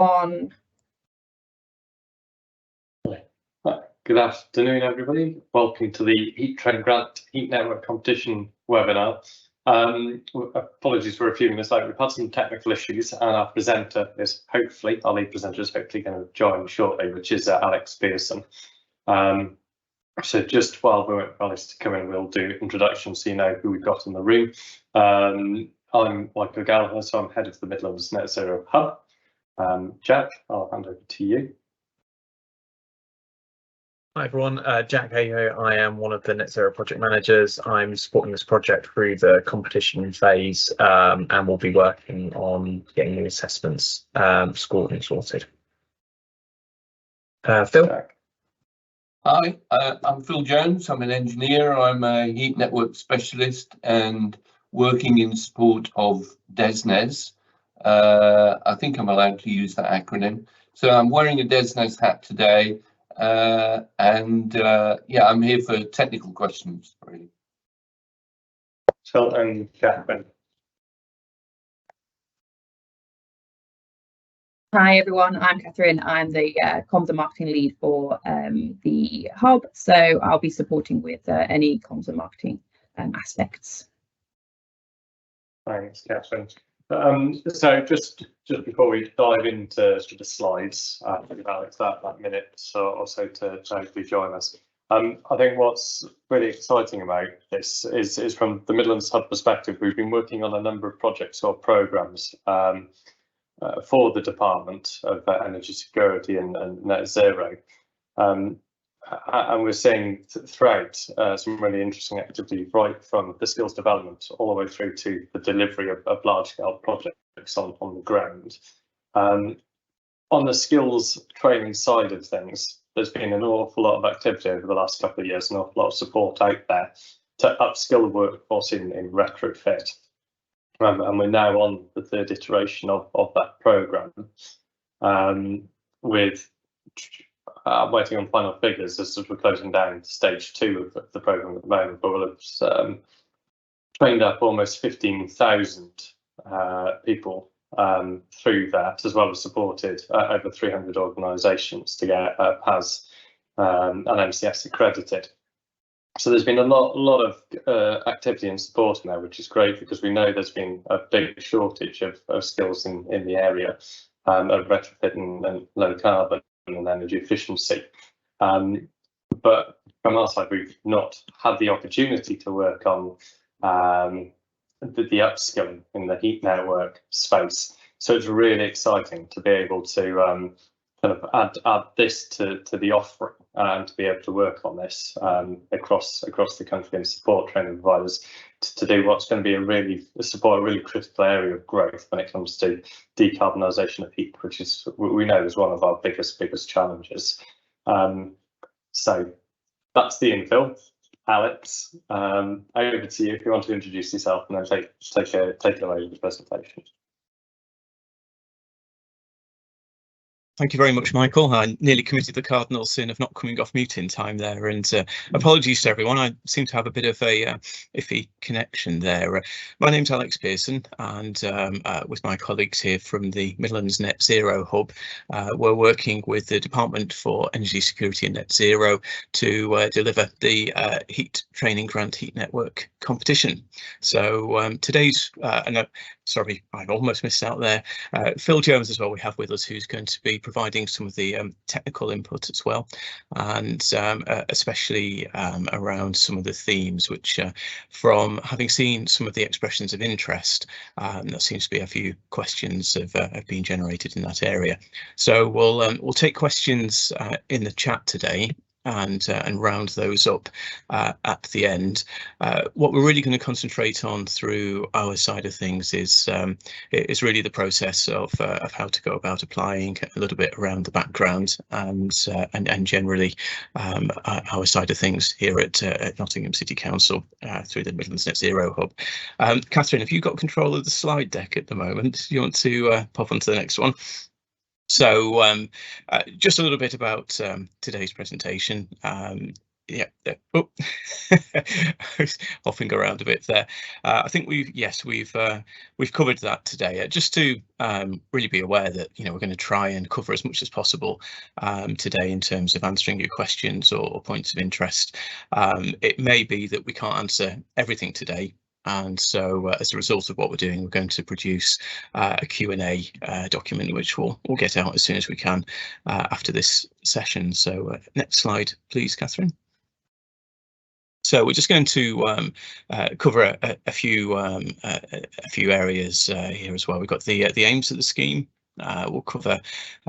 on. Good afternoon, everybody. Welcome to the Heat Train Grant Heat Network Competition webinar. Apologies for a few minutes late. We've had some technical issues, and our presenter is hopefully, our lead presenter is hopefully going to join shortly, which is Alex Pearson. So just while we wait for Alex to come in, we'll do introductions so you know who we've got in the room. I'm Michael Gallagher, so I'm head of the Midlands Net Zero Hub. Jack, I'll hand over to you. Hi everyone, Jack Hayhoe. I am one of the Net Zero project managers. I'm supporting this project through the competition phase and will be working on getting the assessments scored and sorted. Phil? Jack. Hi, I'm Phil Jones. I'm an engineer. I'm a heat network specialist and working in support of DESNZ. I think I'm allowed to use that acronym. So I'm wearing a DESNZ hat today. Yeah, I'm here for technical questions, really. Phil and Catherine. Hi everyone, I'm Catherine. I'm the comms and marketing lead for the hub, so I'll be supporting with any comms and marketing aspects. Thanks, Catherine. So just before we dive into the slides, I'll give Alex that minute or so to hopefully join us. I think what's really exciting about this is from the Midlands Hub perspective, we've been working on a number of projects or programmes for the Department of Energy Security and Net Zero. And we're seeing throughout some really interesting activity right from the skills development all the way through to the delivery of large-scale projects on the ground. On the skills training side of things, there's been an awful lot of activity over the last couple of years, an awful lot of support out there to upskill the workforce in retrofit. And we're now on the third iteration of that programme with waiting on final figures as we're closing down stage 2 of the programme at the moment, but we'll have trained up almost 15,000 people through that, as well as supported over 300 organisations to get PAS and MCS accredited. So there's been a lot of activity and support in there, which is great because we know there's been a big shortage of skills in the area of retrofit and low carbon and energy efficiency. But from our side, we've not had the opportunity to work on the upskilling in the heat network space. So it's really exciting to be able to kind of add this to the offering and to be able to work on this across the country and support training providers to do what's going to be a really critical area of growth when it comes to decarbonisation of heat, which is we know is one of our biggest challenges. So that's the infill. Alex, over to you if you want to introduce yourself and then take it away with the presentation. Thank you very much, Michael. I nearly committed the cardinal sin of not coming off mute in time there, and apologies to everyone. I seem to have a bit of a iffy connection there. My name's Alex Pearson, and with my colleagues here from the Midlands Net Zero Hub, we're working with the Department for Energy Security and Net Zero to deliver the Heat Training Grant Heat Network competition. So today's, sorry, I almost missed out there. Phil Jones as well we have with us, who's going to be providing some of the technical input as well, and especially around some of the themes which from having seen some of the expressions of interest, there seems to be a few questions have been generated in that area. So we'll take questions in the chat today and round those up at the end. What we're really going to concentrate on through our side of things is really the process of how to go about applying, a little bit around the background, and generally our side of things here at Nottingham City Council through the Midlands Net Zero Hub. Catherine, have you got control of the slide deck at the moment? Do you want to pop onto the next one? So just a little bit about today's presentation. yeah. Oh, hopping around a bit there. I think we've covered that today. Just to really be aware that we're going to try and cover as much as possible today in terms of answering your questions or points of interest. It may be that we can't answer everything today. And so as a result of what we're doing, we're going to produce a Q&A document, which we'll get out as soon as we can after this session. So next slide, please, Catherine. So we're just going to cover a few areas here as well. We've got the aims of the scheme. We'll cover,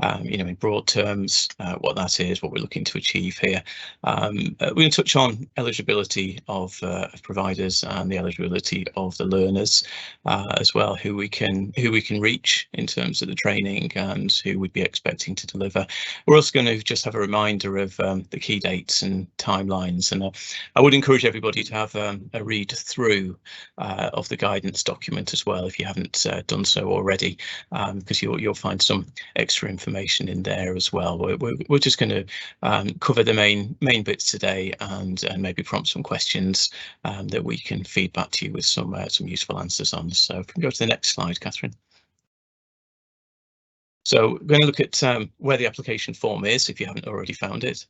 in broad terms, what that is, what we're looking to achieve here. We're going to touch on eligibility of providers and the eligibility of the learners as well, who we can reach in terms of the training and who we'd be expecting to deliver. We're also going to just have a reminder of the key dates and timelines, and I would encourage everybody to have a read through of the guidance document as well if you haven't done so already, because you'll find some extra information in there as well. We're just going to cover the main bits today and maybe prompt some questions that we can feed back to you with some useful answers on. So if we can go to the next slide, Catherine. So we're going to look at where the application form is, if you haven't already found it,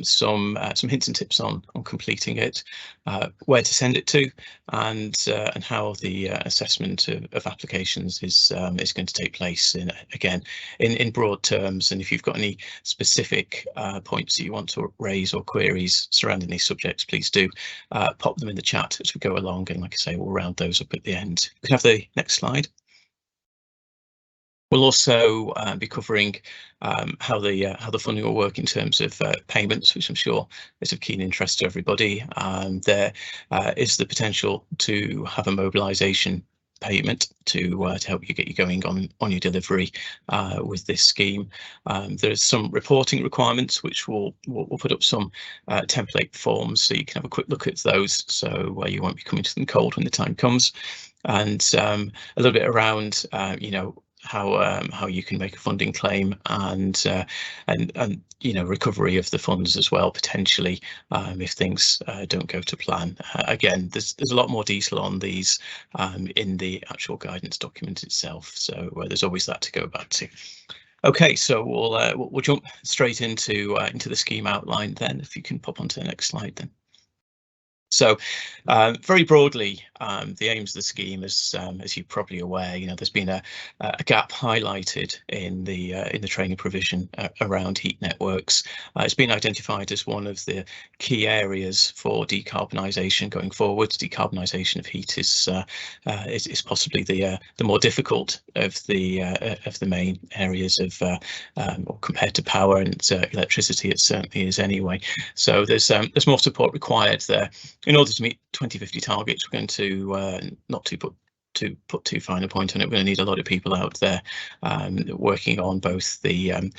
some hints and tips on completing it, where to send it to, and how the assessment of applications is going to take place in broad terms. And if you've got any specific points that you want to raise or queries surrounding these subjects, please do pop them in the chat as we go along. And like I say, we'll round those up at the end. We can have the next slide. We'll also be covering how the funding will work in terms of payments, which I'm sure is of keen interest to everybody. There is the potential to have a mobilisation payment to help you get you going on your delivery with this scheme. There's some reporting requirements, which we'll put up some template forms so you can have a quick look at those, so you won't be coming to them cold when the time comes. And a little bit around how you can make a funding claim and recovery of the funds as well, potentially, if things don't go to plan. Again, there's a lot more detail on these in the actual guidance document itself, so there's always that to go back to. Okay, so we'll jump straight into the scheme outline then. If you can pop onto the next slide then. So very broadly, the aims of the scheme, as you're probably aware, there's been a gap highlighted in the training provision around heat networks. It's been identified as one of the key areas for decarbonisation going forward. Decarbonisation of heat is possibly the more difficult of the main areas of compared to power and electricity. It certainly is anyway. So there's more support required there. In order to meet 2050 targets, we're going to not to put too fine a point on it. We're going to need a lot of people out there working on both the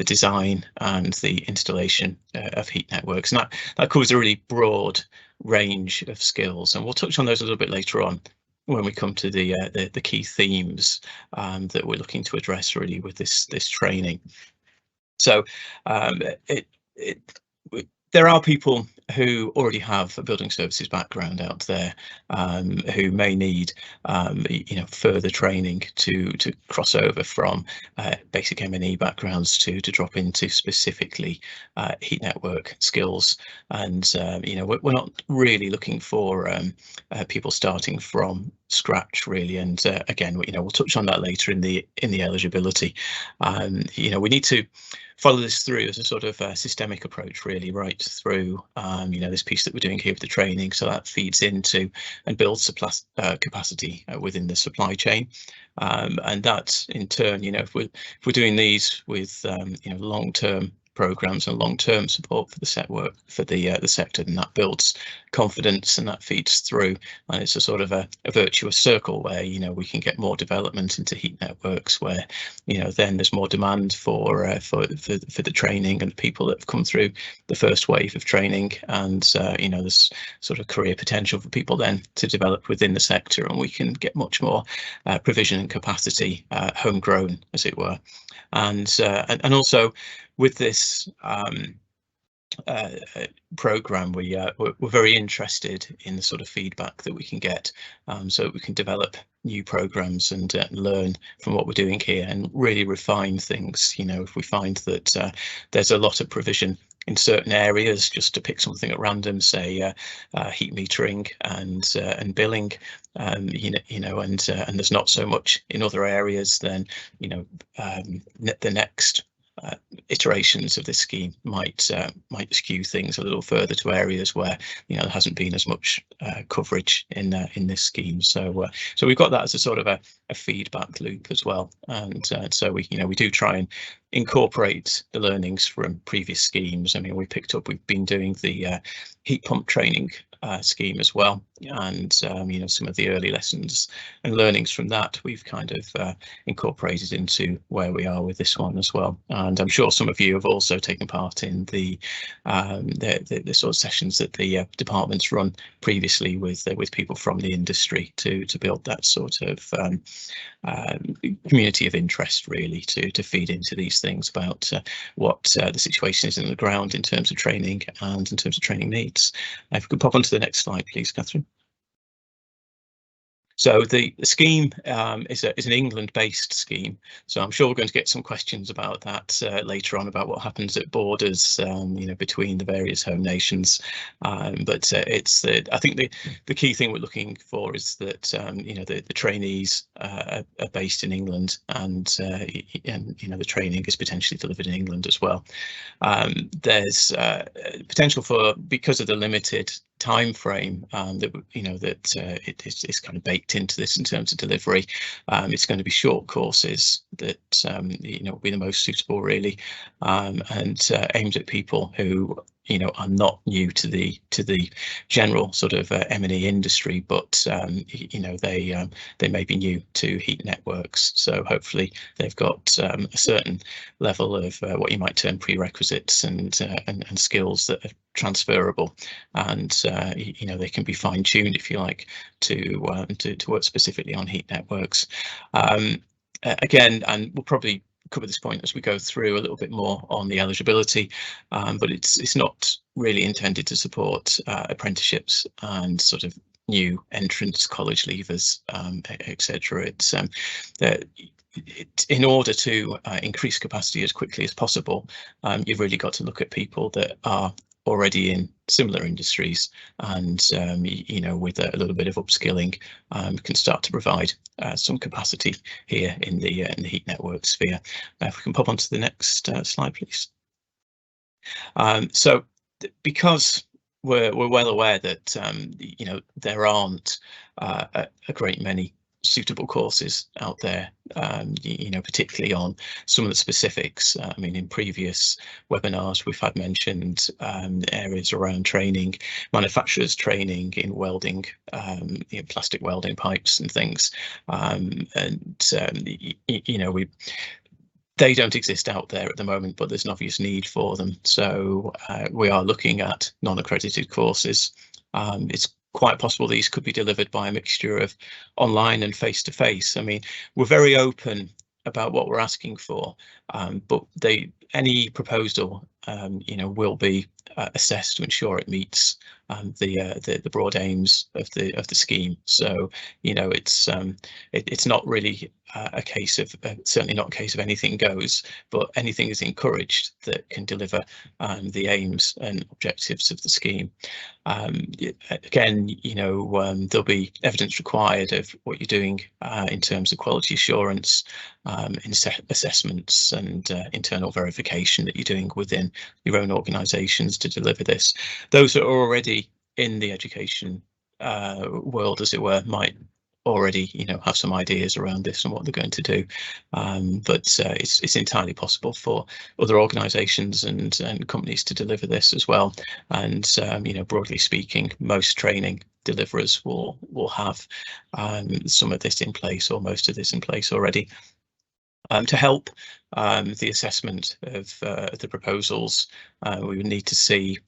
design and the installation of heat networks, and that covers a really broad range of skills. And we'll touch on those a little bit later on when we come to the key themes that we're looking to address really with this training. So there are people who already have a building services background out there who may need further training to cross over from basic M&E backgrounds to drop into specifically heat network skills. And we're not really looking for people starting from scratch really. And again, we'll touch on that later in the eligibility. We need to follow this through as a sort of systemic approach really, right through this piece that we're doing here with the training, so that feeds into and builds capacity within the supply chain, and that in turn, if we're doing these with long-term programs and long-term support for the sector, then that builds confidence and that feeds through, and it's a sort of a virtuous circle where we can get more development into heat networks, where then there's more demand for the training and the people that have come through the first wave of training, and there's sort of career potential for people then to develop within the sector, and we can get much more provision and capacity homegrown, as it were. And also with this program, we're very interested in the sort of feedback that we can get, so that we can develop new programs and learn from what we're doing here and really refine things. You know, if we find that there's a lot of provision in certain areas, just to pick something at random, say heat metering and billing, and there's not so much in other areas, then the next iterations of this scheme might skew things a little further to areas where there hasn't been as much coverage in this scheme. So we've got that as a sort of a feedback loop as well, and so we do try and incorporate the learnings from previous schemes. I mean, we've been doing the heat pump training scheme as well, and some of the early lessons and learnings from that we've kind of incorporated into where we are with this one as well. And I'm sure some of you have also taken part in the sort of sessions that the departments run previously with people from the industry to build that sort of community of interest, really, to feed into these things about what the situation is on the ground in terms of training and in terms of training needs. If we could pop onto the next slide, please, Catherine. So the scheme is an England-based scheme, so I'm sure we're going to get some questions about that later on, about what happens at borders, between the various home nations. But I think the key thing we're looking for is that the trainees are based in England, and the training is potentially delivered in England as well. There's potential for, because of the limited time frame that it's kind of baked into this in terms of delivery, it's going to be short courses that will be the most suitable, really, and aimed at people who are not new to the general sort of M&E industry, but they may be new to heat networks. So hopefully they've got a certain level of what you might term prerequisites and skills that are transferable, and they can be fine-tuned, if you like, to work specifically on heat networks. Again, and we'll probably cover this point as we go through a little bit more on the eligibility, but it's not really intended to support apprenticeships and sort of new entrants, college leavers, etc. It's in order to increase capacity as quickly as possible, you've really got to look at people that are already in similar industries, and with a little bit of upskilling, can start to provide some capacity here in the heat network sphere. If we can pop onto the next slide, please. So because we're well aware that there aren't a great many suitable courses out there, particularly on some of the specifics. I mean, in previous webinars we've had mentioned areas around training, manufacturers training in welding, plastic welding pipes and things, they don't exist out there at the moment, but there's an obvious need for them. So we are looking at non-accredited courses. It's quite possible these could be delivered by a mixture of online and face-to-face. I mean, we're very open about what we're asking for, but any proposal will be assessed to ensure it meets the broad aims of the scheme. So it's not really a case of certainly not a case of anything goes, but anything is encouraged that can deliver the aims and objectives of the scheme. Again, there'll be evidence required of what you're doing in terms of quality assurance, assessments, and internal verification that you're doing within your own organisations to deliver this. Those that are already in the education world, as it were, might already have some ideas around this and what they're going to do, but it's entirely possible for other organisations and companies to deliver this as well. And broadly speaking, most training deliverers will have some of this in place, or most of this in place already. To help the assessment of the proposals, we would need to see,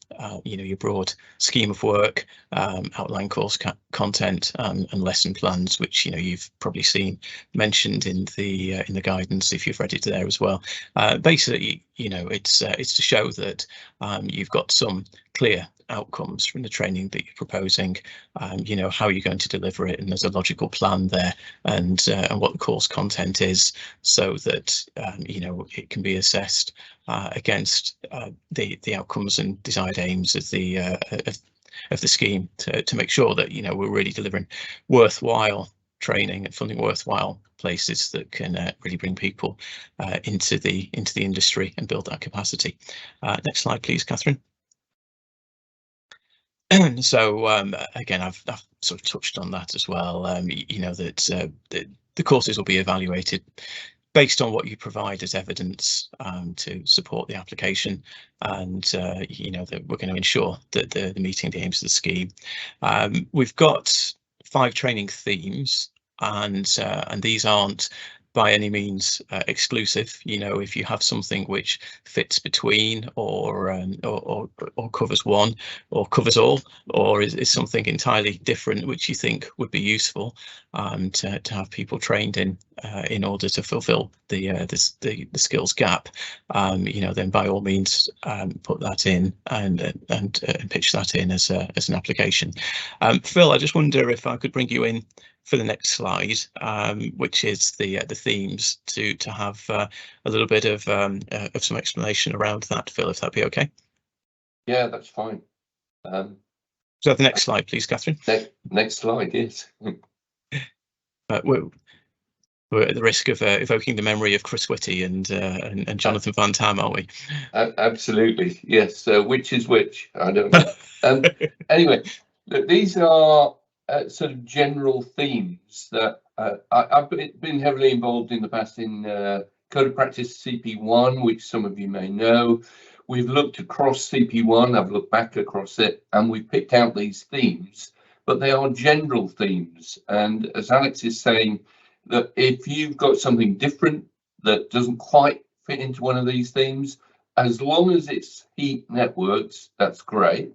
your broad scheme of work, outline course content, and lesson plans, which you've probably seen mentioned in the guidance if you've read it there as well. Basically, it's to show that you've got some clear outcomes from the training that you're proposing, how you're going to deliver it, and there's a logical plan there, and what the course content is, so that it can be assessed against the outcomes and desired aims of the scheme to make sure that we're really delivering worthwhile training and funding worthwhile places that can really bring people into the industry and build that capacity. Next slide, please, Catherine. So again, I've sort of touched on that as well. That the courses will be evaluated based on what you provide as evidence to support the application, and that we're going to ensure that they're meeting the aims of the scheme. We've got 5 training themes, and these aren't by any means exclusive. If you have something which fits between, or covers one, or covers all, or is something entirely different which you think would be useful to have people trained in order to fulfil the skills gap, then by all means put that in and pitch that in as an application. Phil, I just wonder if I could bring you in for the next slide, which is the themes, to have a little bit of some explanation around that, Phil, if that'd be okay. Yeah, that's fine. So the next slide, please, Catherine. Next slide, yes. We're at the risk of evoking the memory of Chris Whitty and Jonathan Van Tam, aren't we? Absolutely, yes. Which is which? I don't know. Anyway, look, these are sort of general themes that I've been heavily involved in the past in Code of Practice CP1, which some of you may know. We've looked across CP1, I've looked back across it, and we've picked out these themes, but they are general themes. And as Alex is saying, that if you've got something different that doesn't quite fit into one of these themes, as long as it's heat networks, that's great.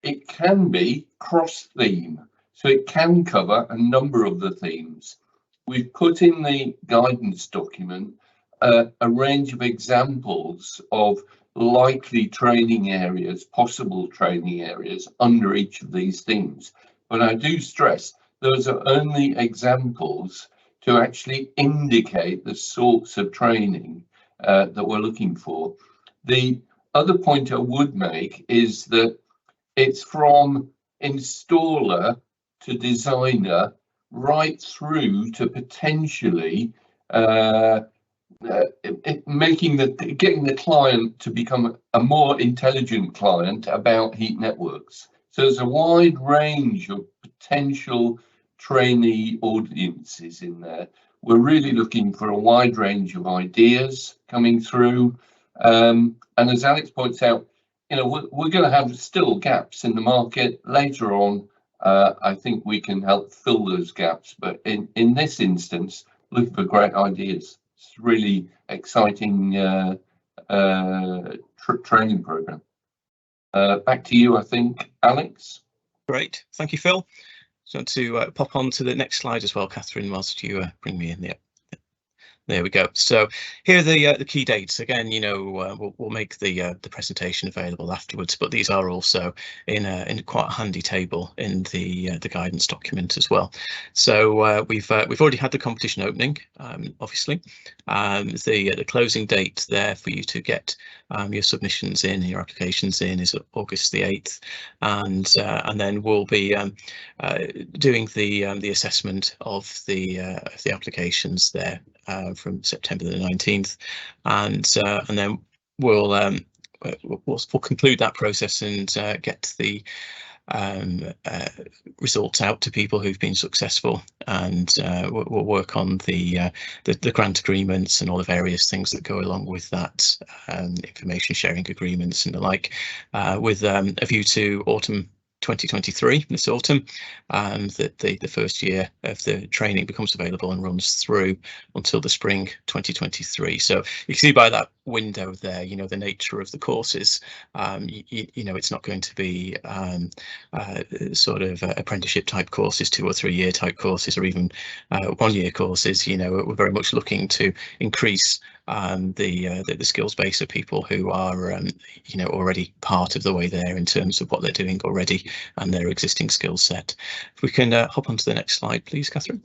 It can be cross-theme, so it can cover a number of the themes. We've put in the guidance document a range of examples of likely training areas, possible training areas under each of these themes. But I do stress those are only examples to actually indicate the sorts of training that we're looking for. The other point I would make is that it's from installer to designer right through to potentially getting the client to become a more intelligent client about heat networks. So there's a wide range of potential trainee audiences in there. We're really looking for a wide range of ideas coming through, and as Alex points out, we're going to have still gaps in the market later on. I think we can help fill those gaps, but in this instance, looking for great ideas. It's really exciting training program. Back to you, I think, Alex. Great, thank you, Phil. So to pop on to the next slide as well, Catherine, whilst you bring me in there. There we go. So here are the key dates. Again, we'll make the presentation available afterwards, but these are also in quite a handy table in the guidance document as well. So we've already had the competition opening, obviously. The closing date there for you to get your submissions in, your applications in, is August the 8th, and then we'll be doing the assessment of the applications there from September the 19th, and then we'll conclude that process and get the results out to people who've been successful, and we'll work on the grant agreements and all the various things that go along with that, information sharing agreements and the like, with a view to autumn 2023 this autumn, and that the first year of the training becomes available and runs through until the spring 2023. So you can see by that window there, you know, the nature of the courses. You know, it's not going to be sort of apprenticeship type courses, 2 or 3 year type courses, or even 1 year courses. You know, we're very much looking to increase the skills base of people who are you know, already part of the way there in terms of what they're doing already and their existing skill set. If we can hop onto the next slide, please, Catherine.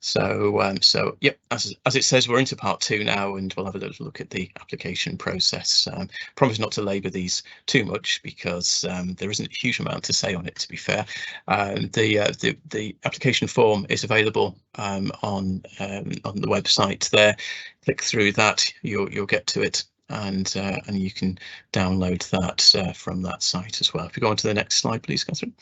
So yep, as it says, we're into part 2 now, and we'll have a little look at the application process. Promise not to labour these too much, because there isn't a huge amount to say on it, to be fair. The application form is available on the website there. Click through that, you'll get to it, and you can download that from that site as well. If you go on to the next slide, please, Catherine.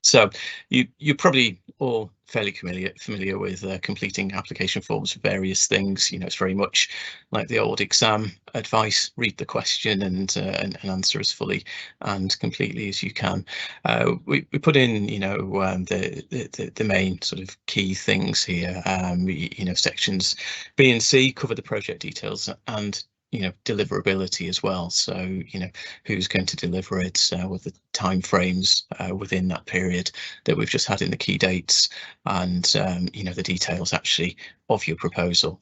So you're probably all fairly familiar with completing application forms for various things. You know, it's very much like the old exam advice: read the question and answer as fully and completely as you can. We put in, you know, the main sort of key things here. You know, sections B and C cover the project details and, you know, deliverability as well. So, you know, who's going to deliver it, with the time frames within that period that we've just had in the key dates, and you know, the details actually of your proposal.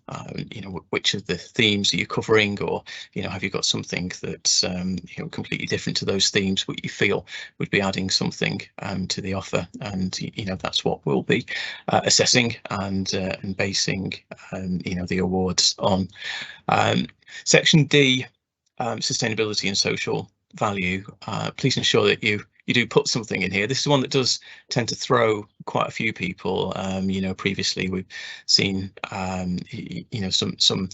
You know, which of the themes are you covering, or, you know, have you got something that's you know, completely different to those themes, what you feel would be adding something to the offer. And, you know, that's what we'll be assessing and basing you know, the awards on. Section D, sustainability and social value. Please ensure that you do put something in here. This is one that does tend to throw quite a few people. You know, previously we've seen you know, some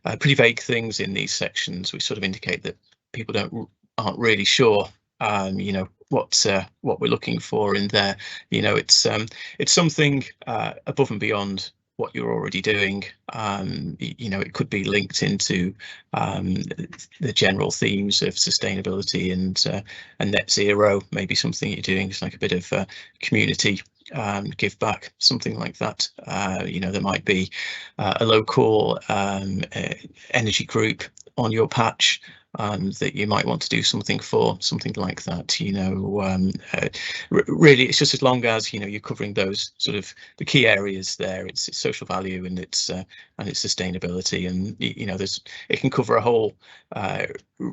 pretty vague things in these sections, which sort of indicate that people aren't really sure you know, what we're looking for in there. You know, it's something above and beyond what you're already doing. You know, it could be linked into the general themes of sustainability and net zero. Maybe something you're doing is like a bit of community give back, something like that. You know, there might be a local energy group on your patch that you might want to do something for, something like that. You know, really, it's just as long as, you know, you're covering those sort of the key areas there. It's social value and it's sustainability, and, you know, it can cover a whole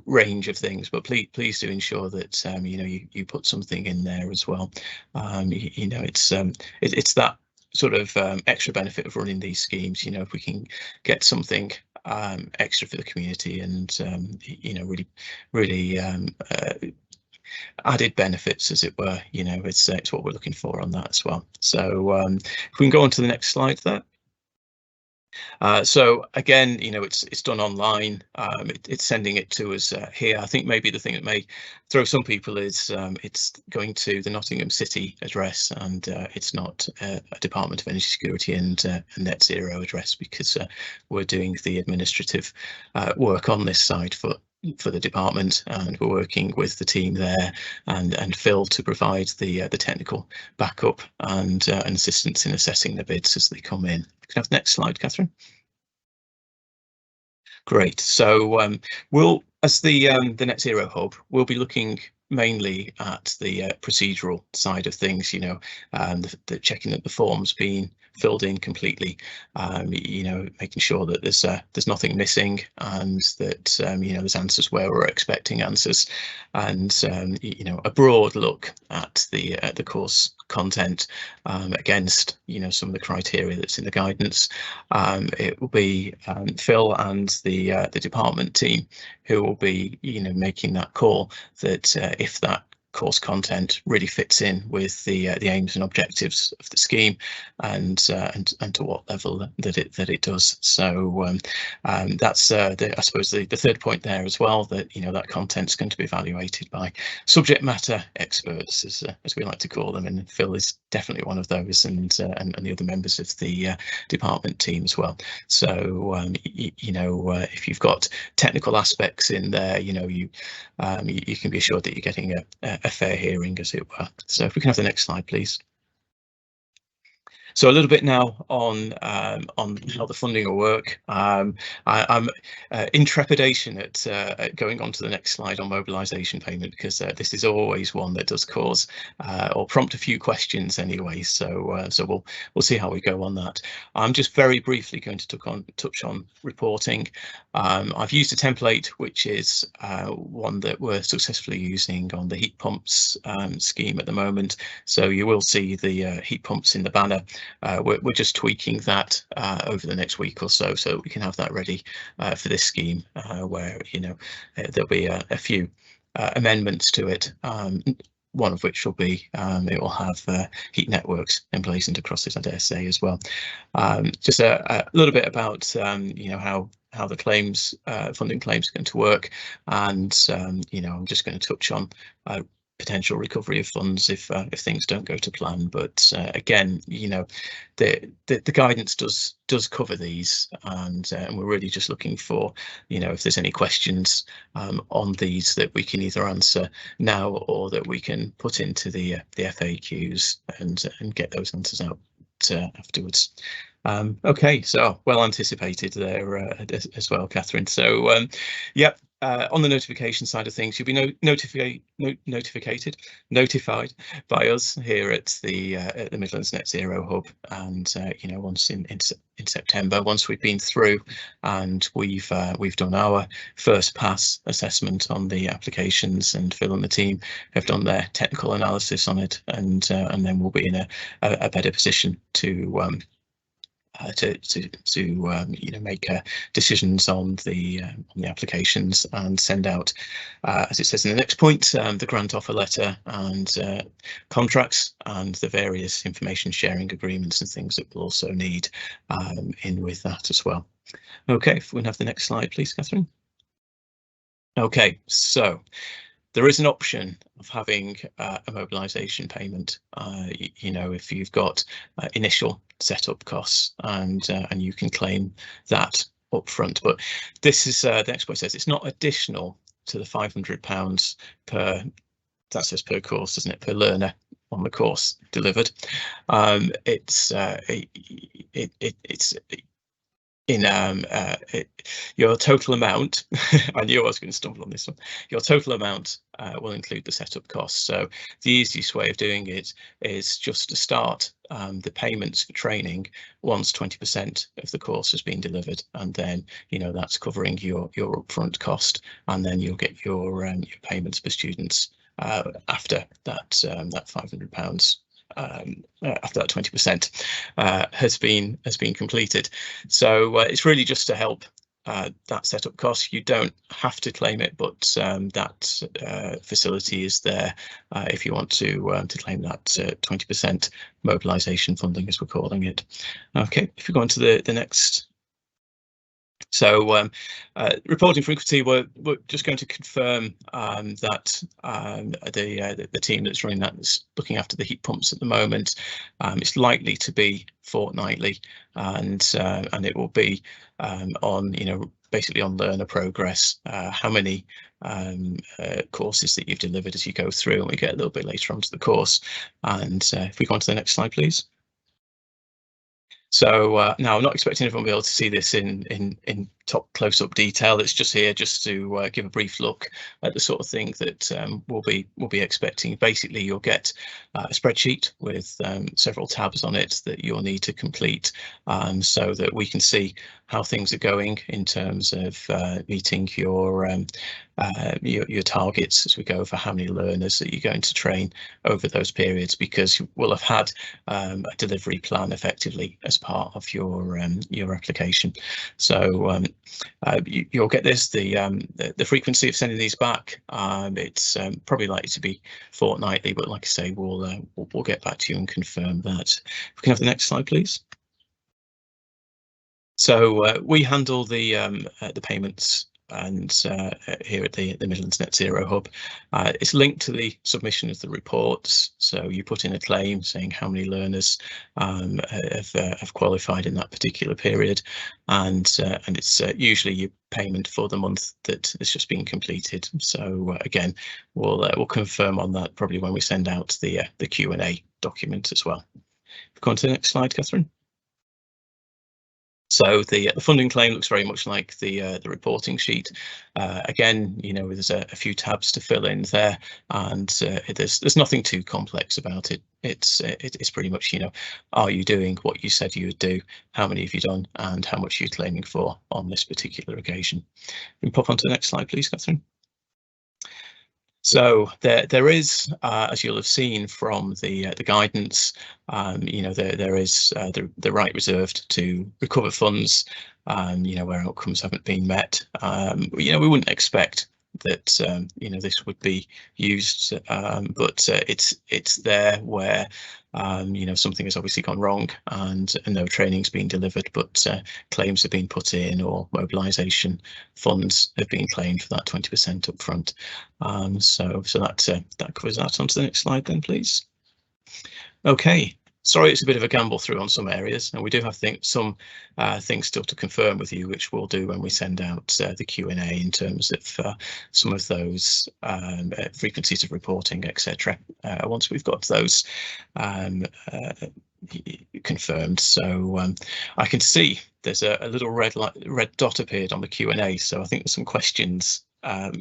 range of things. But please do ensure that you know, you put something in there as well. You know, it's that sort of extra benefit of running these schemes. You know, if we can get something extra for the community, and you know, really added benefits, as it were, you know, it's what we're looking for on that as well. So if we can go on to the next slide there. So again, you know, it's done online. It's sending it to us here. I think maybe the thing that may throw some people is it's going to the Nottingham City address, and it's not a Department of Energy Security and Net Zero address, because we're doing the administrative work on this side for the department, and we're working with the team there and Phil to provide the technical backup and assistance in assessing the bids as they come in. Can I have the next slide, Catherine? Great. So we'll, as the Net Zero Hub, we'll be looking mainly at the procedural side of things. You know, the checking that the form's been filled in completely, you know, making sure that there's nothing missing, and that you know, there's answers where we're expecting answers, and you know, a broad look at the course content against, you know, some of the criteria that's in the guidance. It will be Phil and the department team who will be, you know, making that call that if that course content really fits in with the aims and objectives of the scheme, and to what level that it does. So that's I suppose the third point there as well, that, you know, that content's going to be evaluated by subject matter experts, as we like to call them, and Phil is definitely one of those, and the other members of the department team as well. So you know, if you've got technical aspects in there, you know, you can be assured that you're getting a a fair hearing, as it were. So if we can have the next slide, please. So a little bit now on how the funding will work. I'm in trepidation at going on to the next slide on mobilisation payment, because this is always one that does cause or prompt a few questions anyway. So we'll see how we go on that. I'm just very briefly going to touch on reporting. I've used a template which is one that we're successfully using on the heat pumps scheme at the moment. So you will see the heat pumps in the banner. We're just tweaking that over the next week or so we can have that ready for this scheme, where there'll be a few amendments to it. One of which will be it will have heat networks emblazoned across it, I dare say, as well. Just a little bit about how the claims funding claims are going to work, and I'm just going to touch on potential recovery of funds if things don't go to plan. But again, the guidance does cover these, and we're really just looking for if there's any questions on these that we can either answer now or that we can put into the FAQs and get those answers out afterwards. Okay, so well anticipated there as well, Catherine. So yep. On the notification side of things, you'll be notified by us here at the Midlands Net Zero Hub, and once in September, once we've been through and we've done our first pass assessment on the applications, and Phil and the team have done their technical analysis on it, and then we'll be in a better position to make decisions on the applications and send out, as it says in the next point, the grant offer letter and contracts and the various information sharing agreements and things that we'll also need in with that as well. Okay, if we can have the next slide, please, Catherine. Okay, so there is an option of having a mobilisation payment, if you've got initial setup costs, and you can claim that up front. But this is the next point says it's not additional to the £500 per, that says per course, doesn't it, per learner on the course delivered. It's in your total amount. I knew I was going to stumble on this one. Your total amount will include the setup costs. So the easiest way of doing it is just to start the payments for training once 20% of the course has been delivered, and then that's covering your upfront cost, and then you'll get your payments per students after that £500. After that 20% has been completed. So it's really just to help that setup cost. You don't have to claim it, but that facility is there if you want to claim that 20% mobilisation funding, as we're calling it. Okay, if we go on to the next. So reporting frequency, we're just going to confirm that the team that's running that is looking after the heat pumps at the moment. It's likely to be fortnightly, and it will be on basically on learner progress, how many courses that you've delivered as you go through, and we get a little bit later onto the course. And if we go on to the next slide, please. So now I'm not expecting everyone to be able to see this in top close-up detail. It's just here just to give a brief look at the sort of thing that we'll be expecting. Basically, you'll get a spreadsheet with several tabs on it that you'll need to complete, so that we can see how things are going in terms of meeting your targets as we go for how many learners that you're going to train over those periods, because we'll have had a delivery plan effectively as part of your application. So you'll get this, the frequency of sending these back. It's probably likely to be fortnightly, but like I say, we'll get back to you and confirm that. If we can have the next slide, please. So we handle the payments here at the Midlands Net Zero Hub. It's linked to the submission of the reports, so you put in a claim saying how many learners have qualified in that particular period, and it's usually your payment for the month that has just been completed. So again, we'll confirm on that probably when we send out the Q&A document as well. Go on to the next slide, Catherine. So the funding claim looks very much like the reporting sheet. Again, you know, there's a few tabs to fill in there, and there's nothing too complex about it. It's pretty much, you know, are you doing what you said you would do? How many have you done? And how much are you claiming for on this particular occasion? Can you pop on to the next slide, please, Catherine? So there is, as you'll have seen from the guidance, you know, there is the right reserved to recover funds, you know, where outcomes haven't been met. You know, we wouldn't expect that you know, this would be used, but it's there where you know, something has obviously gone wrong and no training's been delivered, but claims have been put in, or mobilisation funds have been claimed for that 20% up front. So that covers that. On to the next slide then, please. Okay. Sorry, it's a bit of a gamble through on some areas, and we do have some things still to confirm with you, which we'll do when we send out the Q&A in terms of some of those frequencies of reporting, etc. Once we've got those confirmed. So I can see there's a little red dot appeared on the Q&A, so I think there's some questions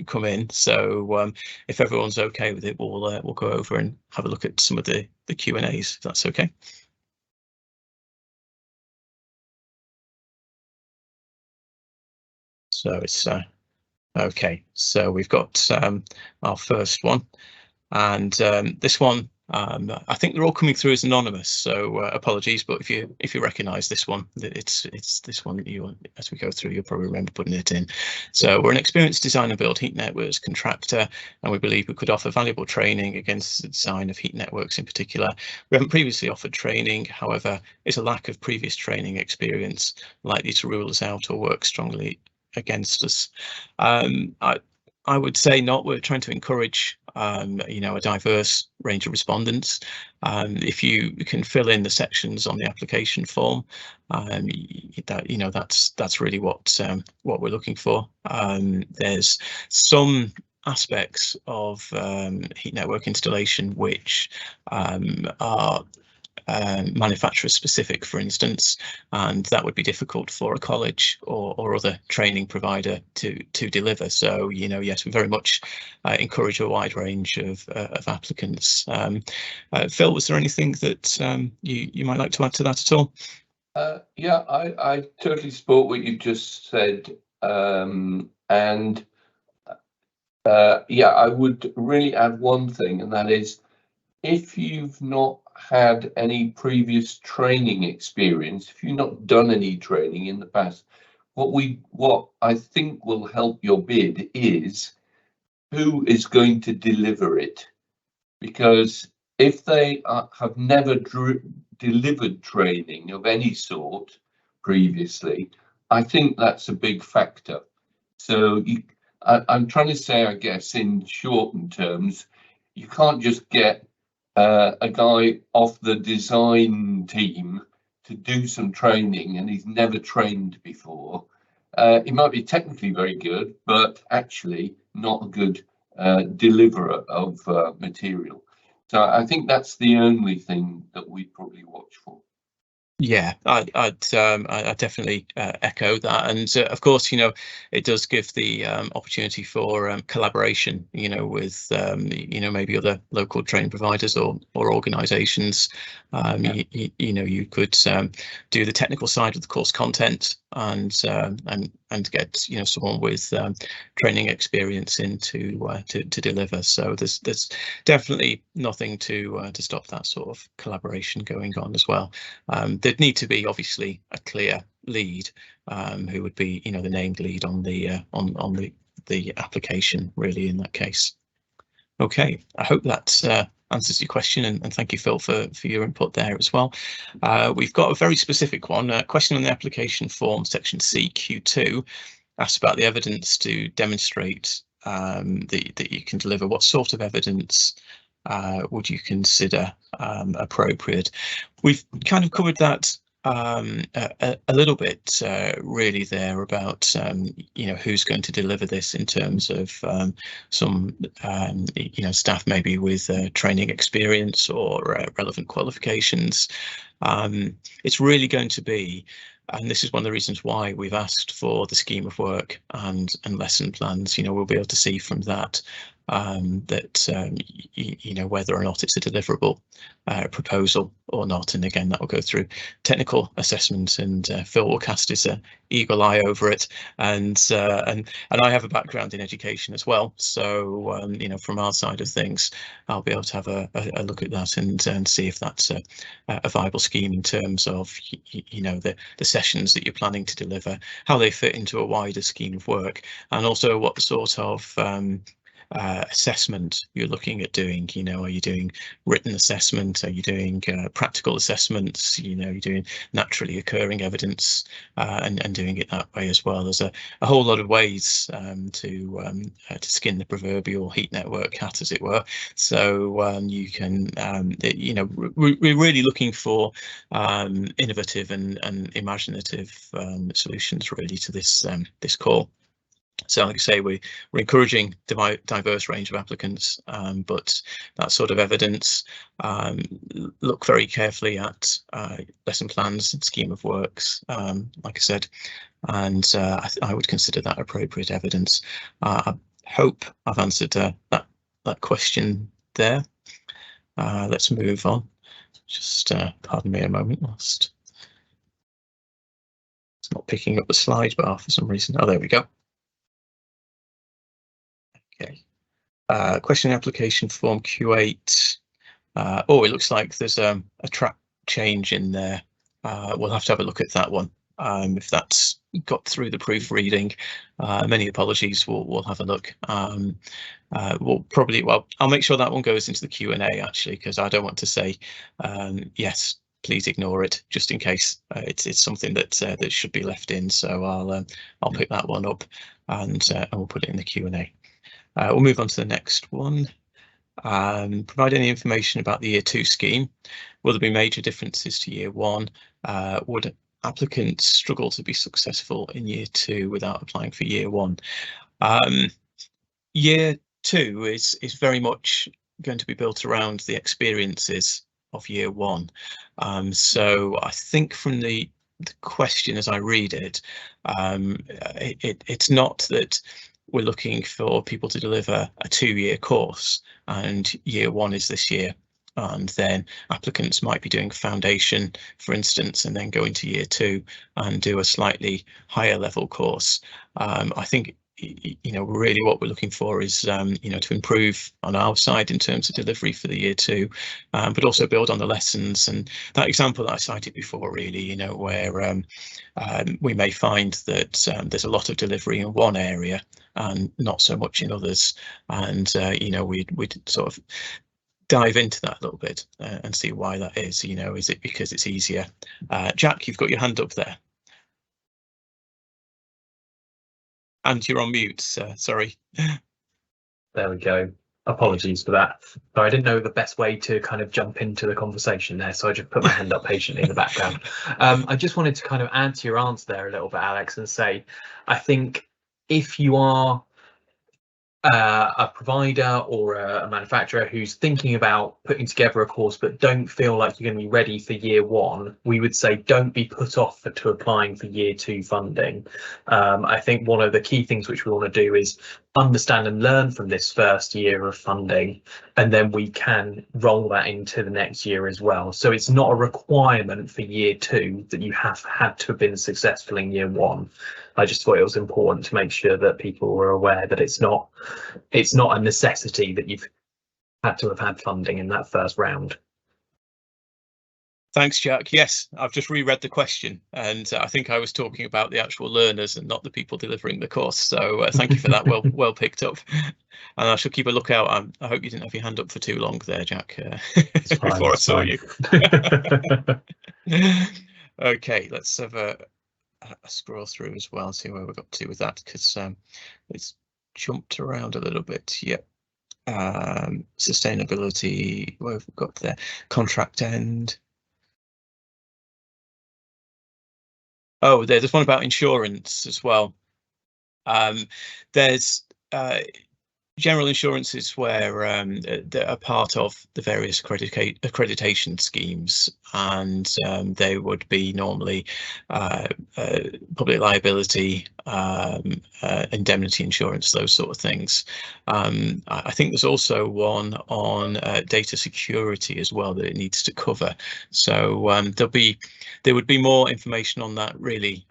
come in. So if everyone's okay with it, we'll go over and have a look at some of the Q&As, if that's okay. So it's okay. So we've got our first one, and this one, I think they're all coming through as anonymous, so apologies, but if you recognise this one, it's this one that you, as we go through, you'll probably remember putting it in. So we're an experienced design and build heat networks contractor, and we believe we could offer valuable training against the design of heat networks in particular. We haven't previously offered training, however, is a lack of previous training experience likely to rule us out or work strongly against us? I would say not. We're trying to encourage you know, a diverse range of respondents. If you can fill in the sections on the application form, that, you know, that's really what we're looking for. There's some aspects of heat network installation which are manufacturer specific, for instance, and that would be difficult for a college or other training provider to deliver. So, you know, yes, we very much encourage a wide range of applicants. Phil, was there anything that you might like to add to that at all? Yeah, I totally support what you just said, and yeah, I would really add one thing, and that is, if you've not had any previous training experience, if you've not done any training in the past, what I think will help your bid is who is going to deliver it. Because if they have never delivered training of any sort previously, I think that's a big factor. So I'm trying to say, I guess, in shortened terms, you can't just get a guy off the design team to do some training and he's never trained before. He might be technically very good, but actually not a good deliverer of material. So I think that's the only thing that we'd probably watch for. Yeah, I definitely echo that, and of course, you know, it does give the opportunity for collaboration, you know, with you know, maybe other local training providers or organisations. You know, you could do the technical side of the course content and get, you know, someone with training experience in to deliver. So there's definitely nothing to stop that sort of collaboration going on as well. There'd need to be obviously a clear lead who would be, you know, the named lead on the application, really, in that case. Okay, I hope that answers your question, and thank you, Phil, for your input there as well. We've got a very specific one, question on the application form, section C, Q2. asked about the evidence to demonstrate that you can deliver. What sort of evidence would you consider appropriate? We've kind of covered that a little bit really there about you know, who's going to deliver this in terms of some you know, staff maybe with training experience or relevant qualifications. It's really going to be, and this is one of the reasons why we've asked for the scheme of work and lesson plans. You know, we'll be able to see from that you know, whether or not it's a deliverable proposal or not. And again, that will go through technical assessment, and Phil will cast his eagle eye over it. And I have a background in education as well, so you know, from our side of things, I'll be able to have a look at that and see if that's a viable scheme in terms of you know, the sessions that you're planning to deliver, how they fit into a wider scheme of work, and also what sort of assessment you're looking at doing. You know, are you doing written assessment? Are you doing practical assessments? You know, you're doing naturally occurring evidence and doing it that way as well. There's a whole lot of ways to skin the proverbial heat network cat, as it were. So you can, you know, we're really looking for innovative and imaginative solutions really to this this call. So like I say, we're encouraging diverse range of applicants, but that sort of evidence, look very carefully at lesson plans and scheme of works, like I said, and I would consider that appropriate evidence. I hope I've answered that question there. Let's move on. Just pardon me a moment whilst it's not picking up the slide bar for some reason. Oh, there we go. Okay. Question application form Q8. Oh, it looks like there's a track change in there. We'll have to have a look at that one. If that's got through the proofreading, many apologies. We'll have a look. We'll probably, well, I'll make sure that one goes into the Q&A actually, because I don't want to say yes, please ignore it, just in case it's something that that should be left in. So I'll pick that one up and we'll put it in the Q&A. We'll move on to the next one. Provide any information about the Year 2 scheme. Will there be major differences to Year 1? Would applicants struggle to be successful in Year 2 without applying for Year 1? Year 2 is very much going to be built around the experiences of Year 1. So I think from the question as I read it, it's not that we're looking for people to deliver a 2-year course and Year 1 is this year, and then applicants might be doing foundation, for instance, and then go into Year 2 and do a slightly higher level course. I think, you know, really what we're looking for is, you know, to improve on our side in terms of delivery for the Year 2, but also build on the lessons. And that example that I cited before, really, you know, where we may find that there's a lot of delivery in one area and not so much in others. And, you know, we'd sort of dive into that a little bit and see why that is. You know, is it because it's easier? Jack, you've got your hand up there. And you're on mute, sorry. There we go. Apologies for that. So I didn't know the best way to kind of jump into the conversation there, so I just put my hand up patiently in the background. I just wanted to kind of add to your answer there a little bit, Alex, and say, I think if you are a provider or a manufacturer who's thinking about putting together a course but don't feel like you're going to be ready for Year 1, we would say don't be put off to applying for Year 2 funding. I think one of the key things which we want to do is understand and learn from this first year of funding, and then we can roll that into the next year as well. So it's not a requirement for Year 2 that you have had to have been successful in Year 1. I just thought it was important to make sure that people were aware that it's not a necessity that you've had to have had funding in that first round. Thanks, Jack. Yes, I've just reread the question, and I think I was talking about the actual learners and not the people delivering the course. So thank you for that. Well picked up. And I shall keep a lookout. I hope you didn't have your hand up for too long there, Jack, before I saw you. Okay, let's have a a scroll through as well, see where we got to with that, because it's jumped around a little bit. Yep. Sustainability, what have we got there? Contract end. Oh, there's one about insurance as well. There's general insurances where that are part of the various accreditation schemes, and they would be normally public liability, indemnity insurance, those sort of things. I think there's also one on data security as well that it needs to cover. So there would be more information on that really,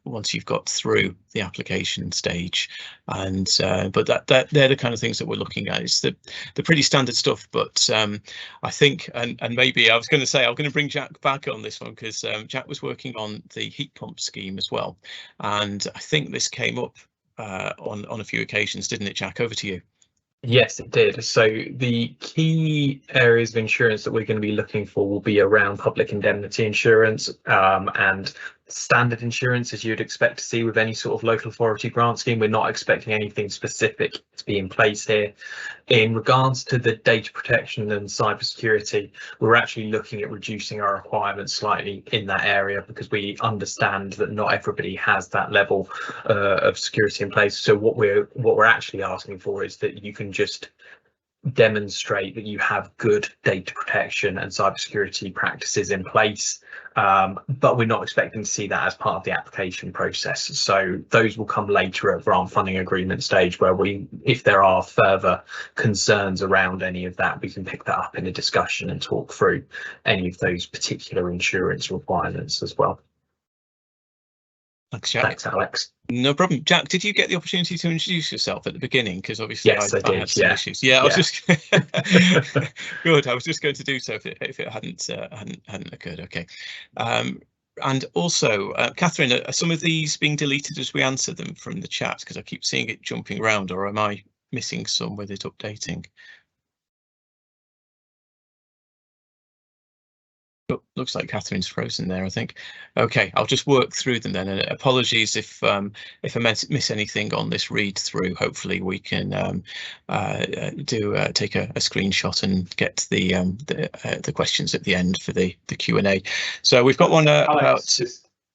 once you've got through the application stage. And but they're the kind of things that we're looking at. It's the pretty standard stuff, but I think, and maybe I was going to say, I'm going to bring Jack back on this one, because Jack was working on the heat pump scheme as well, and I think this came up on a few occasions, didn't it, Jack? Over to you. Yes, it did. So the key areas of insurance that we're going to be looking for will be around public indemnity insurance and standard insurance, as you'd expect to see with any sort of local authority grant scheme. We're not expecting anything specific to be in place here. In regards to the data protection and cybersecurity, we're actually looking at reducing our requirements slightly in that area, because we understand that not everybody has that level of security in place. So what we're actually asking for is that you can just demonstrate that you have good data protection and cybersecurity practices in place, but we're not expecting to see that as part of the application process. So those will come later at grant funding agreement stage, where if there are further concerns around any of that, we can pick that up in a discussion and talk through any of those particular insurance requirements as well. Thanks, Jack. Thanks, Alex. No problem. Jack, did you get the opportunity to introduce yourself at the beginning? Because obviously yes, I did. had some issues. Yeah, I was just good. I was just going to do so if it hadn't occurred. Okay. And also, Catherine, are some of these being deleted as we answer them from the chat? Because I keep seeing it jumping around, or am I missing some with it updating? Oh, looks like Catherine's frozen there, I think. Okay, I'll just work through them then. And apologies if I miss anything on this read through. Hopefully we can take a screenshot and get the questions at the end for the Q&A. So we've got one Alex,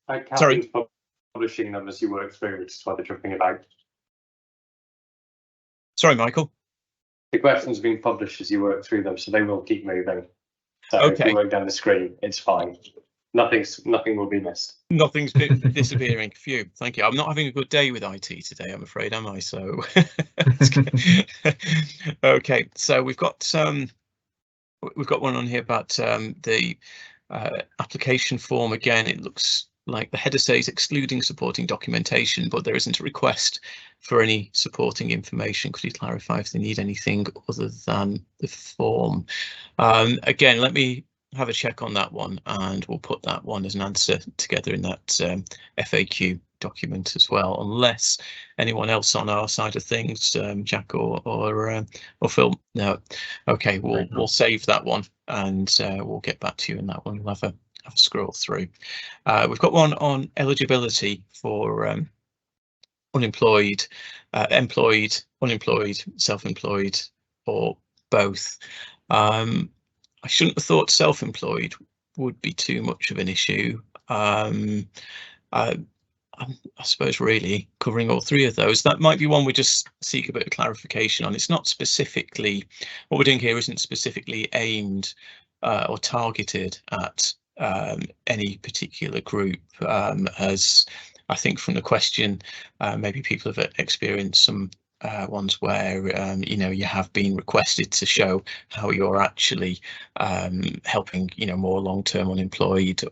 about. Sorry, publishing them as you work through, which is why they're jumping about. Sorry, Michael. The questions have been published as you work through them, so they will keep moving. So okay. If you work down the screen, it's fine. Nothing will be missed. Nothing's disappearing. Phew, thank you. I'm not having a good day with IT today, I'm afraid, am I? So okay, so we've got one on here about the application form. Again, it looks like the header says excluding supporting documentation, but there isn't a request for any supporting information. Could you clarify if they need anything other than the form? Again, let me have a check on that one, and we'll put that one as an answer together in that FAQ document as well, unless anyone else on our side of things, Jack or Phil. No, okay, we'll save that one, and we'll get back to you on that one. We'll have a scroll through. We've got one on eligibility for unemployed, employed, unemployed, self-employed, or both. I shouldn't have thought self-employed would be too much of an issue. I suppose really covering all three of those. That might be one we just seek a bit of clarification on. It's not specifically, what we're doing here isn't specifically aimed or targeted at any particular group, as I think from the question, maybe people have experienced some ones where you have been requested to show how you're actually helping more long-term unemployed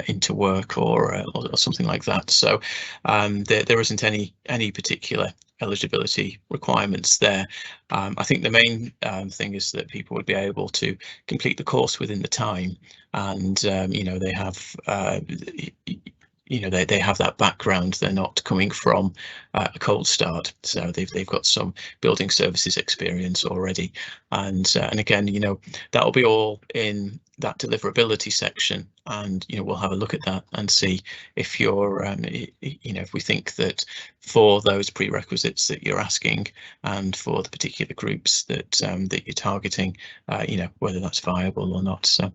into work or something like that. So there isn't any particular eligibility requirements there. I think the main thing is that people would be able to complete the course within the time, and they have you know, they have that background. They're not coming from a cold start, so they've got some building services experience already. And again, you know, that'll be all in that deliverability section, and you know, we'll have a look at that and see if you're you know, if we think that for those prerequisites that you're asking and for the particular groups that that you're targeting, you know, whether that's viable or not. So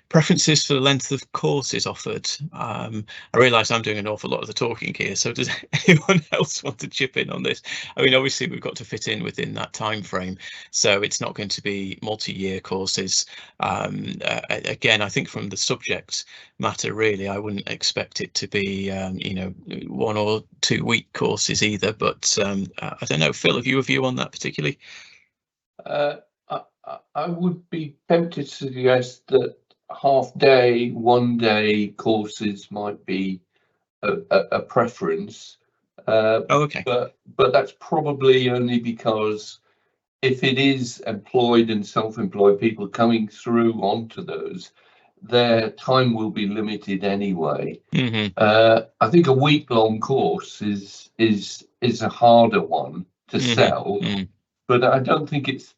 preferences for the length of courses offered. I realise I'm doing an awful lot of the talking here, so does anyone else want to chip in on this? I mean, obviously we've got to fit in within that time frame, so it's not going to be multi-year courses. Again, I think from the subject matter, really, I wouldn't expect it to be you know, 1 or 2 week courses either, but I don't know, Phil, have you a view on that particularly? I would be tempted to suggest that half-day, 1-day courses might be a preference. Oh, okay. But that's probably only because if it is employed and self-employed people coming through onto those, their time will be limited anyway. I think a week-long course is a harder one to sell, but I don't think it's.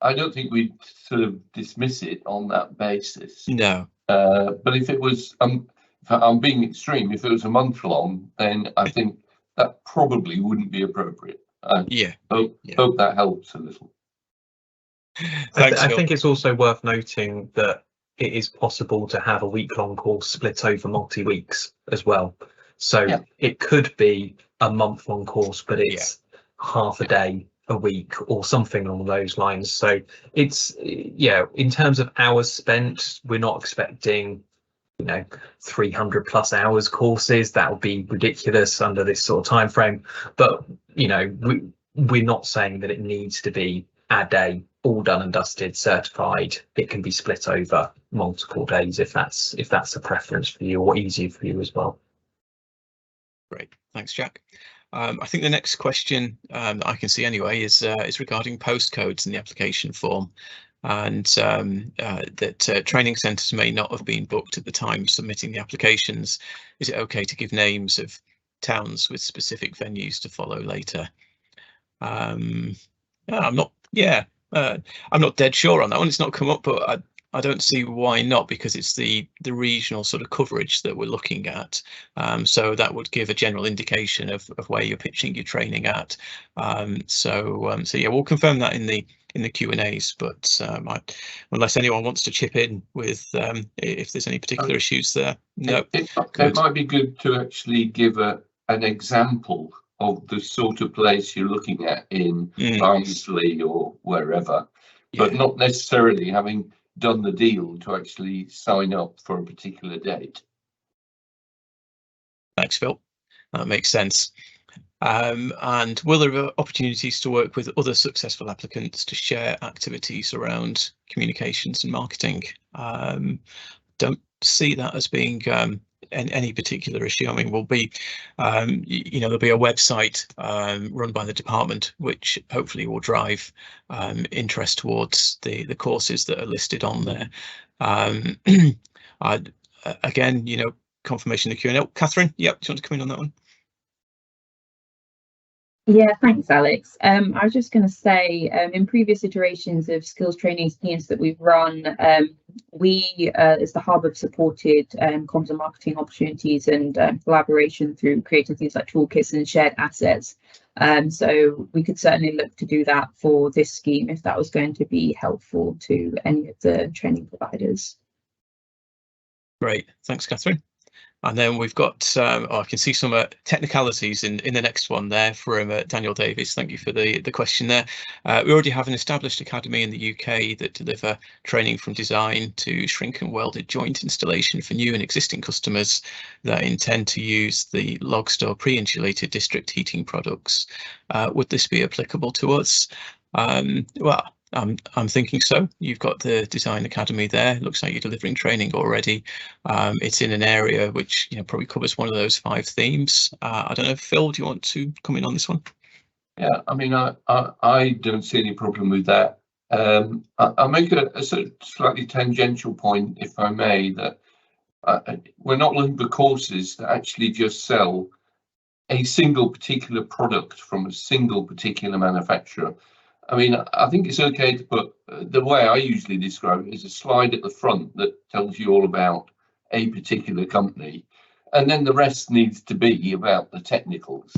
I don't think we'd sort of dismiss it on that basis. No. But if it was, if I'm being extreme, if it was a month long, then I think that probably wouldn't be appropriate. Yeah. Hope that helps a little. I think it's also worth noting that it is possible to have a week-long course split over multi-weeks as well. So it could be a month-long course, but it's half a day a week or something along those lines. So it's, in terms of hours spent, we're not expecting, you know, 300 plus hours courses. That would be ridiculous under this sort of time frame. But you know, we're not saying that it needs to be a day, all done and dusted, certified. It can be split over multiple days if that's a preference for you, or easier for you as well. Great, thanks, Jack. I think the next question that I can see anyway is regarding postcodes in the application form, and that training centres may not have been booked at the time of submitting the applications. Is it okay to give names of towns with specific venues to follow later? I'm not dead sure on that one. It's not come up, but I don't see why not, because it's the regional sort of coverage that we're looking at. So that would give a general indication of where you're pitching your training at. So yeah, we'll confirm that in the Q&As, but unless anyone wants to chip in with if there's any particular issues there. No. It might be good to actually give an example of the sort of place you're looking at in Barnsley or wherever, but not necessarily having done the deal to actually sign up for a particular date. Thanks, Phil. That makes sense. And will there be opportunities to work with other successful applicants to share activities around communications and marketing? Don't see that as being any particular issue. I mean, we'll be, you know, there'll be a website run by the department, which hopefully will drive interest towards the courses that are listed on there. Again, you know, confirmation of Q&A. Oh, Catherine, yep, do you want to come in on that one? Yeah, thanks, Alex. I was just going to say, in previous iterations of skills training schemes that we've run, we, as the Hub, have supported comms and marketing opportunities and collaboration through creating things like toolkits and shared assets. So we could certainly look to do that for this scheme if that was going to be helpful to any of the training providers. Great, thanks, Catherine. And then we've got, I can see some technicalities in the next one there from Daniel Davies. Thank you for the question there. We already have an established academy in the UK that deliver training from design to shrink and welded joint installation for new and existing customers that intend to use the Logstor pre-insulated district heating products. Would this be applicable to us? Well, I'm thinking so. You've got the Design Academy there. Looks like you're delivering training already. It's in an area which, you know, probably covers one of those 5 themes. I don't know, Phil, do you want to come in on this one? Yeah, I mean, I don't see any problem with that. I'll make a sort of slightly tangential point, if I may, that we're not looking for courses that actually just sell a single particular product from a single particular manufacturer. I mean, I think it's okay to put, the way I usually describe it is a slide at the front that tells you all about a particular company, and then the rest needs to be about the technicals.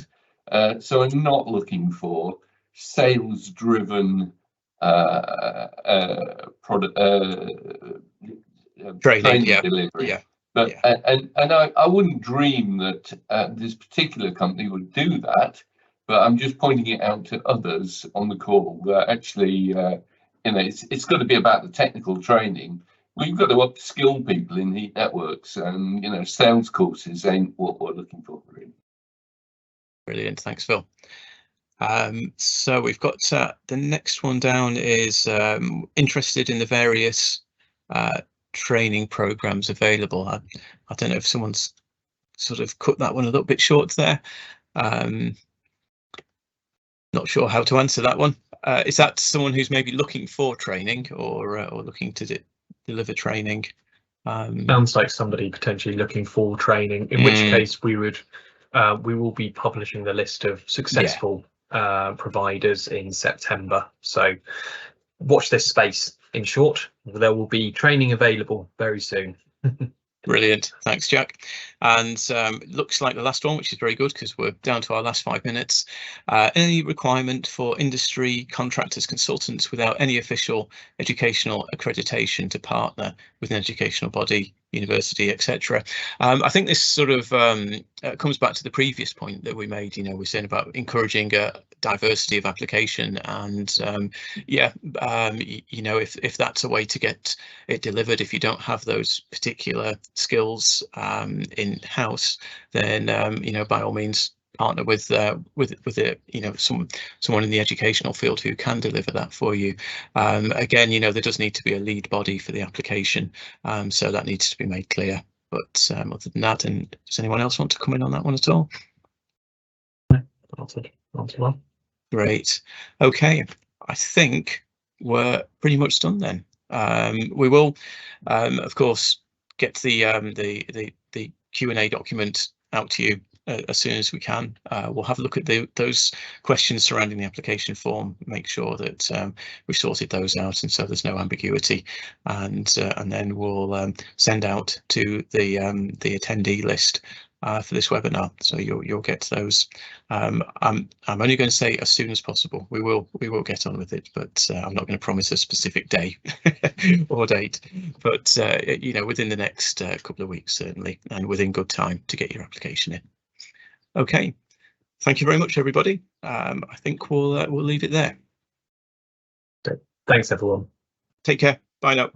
So I'm not looking for sales-driven product training delivery. Yeah. But and I wouldn't dream that this particular company would do that, but I'm just pointing it out to others on the call that actually, you know, it's got to be about the technical training. We've got to upskill people in Heat Networks, and you know, sales courses ain't what we're looking for, really. Brilliant, thanks, Phil. So we've got the next one down is interested in the various training programs available. I don't know if someone's sort of cut that one a little bit short there. Not sure how to answer that one. Is that someone who's maybe looking for training or looking to deliver training? Sounds like somebody potentially looking for training, in which case we will be publishing the list of successful providers in September. So watch this space. In short, there will be training available very soon. Brilliant, thanks, Jack. And looks like the last one, which is very good because we're down to our last 5 minutes. Any requirement for industry contractors, consultants without any official educational accreditation to partner with an educational body, university, etc. I think this sort of comes back to the previous point that we made. You know, we're saying about encouraging a diversity of application, and you know, if that's a way to get it delivered, if you don't have those particular skills in house, then you know, by all means partner with you know, someone in the educational field who can deliver that for you. Again, you know, there does need to be a lead body for the application, so that needs to be made clear. But other than that, and does anyone else want to come in on that one at all? Answered well. Great. Okay, I think we're pretty much done then. We will, of course, get the Q&A document out to you as soon as we can. We'll have a look at those questions surrounding the application form, make sure that we've sorted those out, and so there's no ambiguity, and then we'll send out to the attendee list for this webinar, so you'll get those. I'm only going to say as soon as possible. We will get on with it, but I'm not going to promise a specific day or date, but you know, within the next couple of weeks certainly, and within good time to get your application in. Okay, thank you very much, everybody. I think we'll leave it there. Thanks, everyone. Take care. Bye now.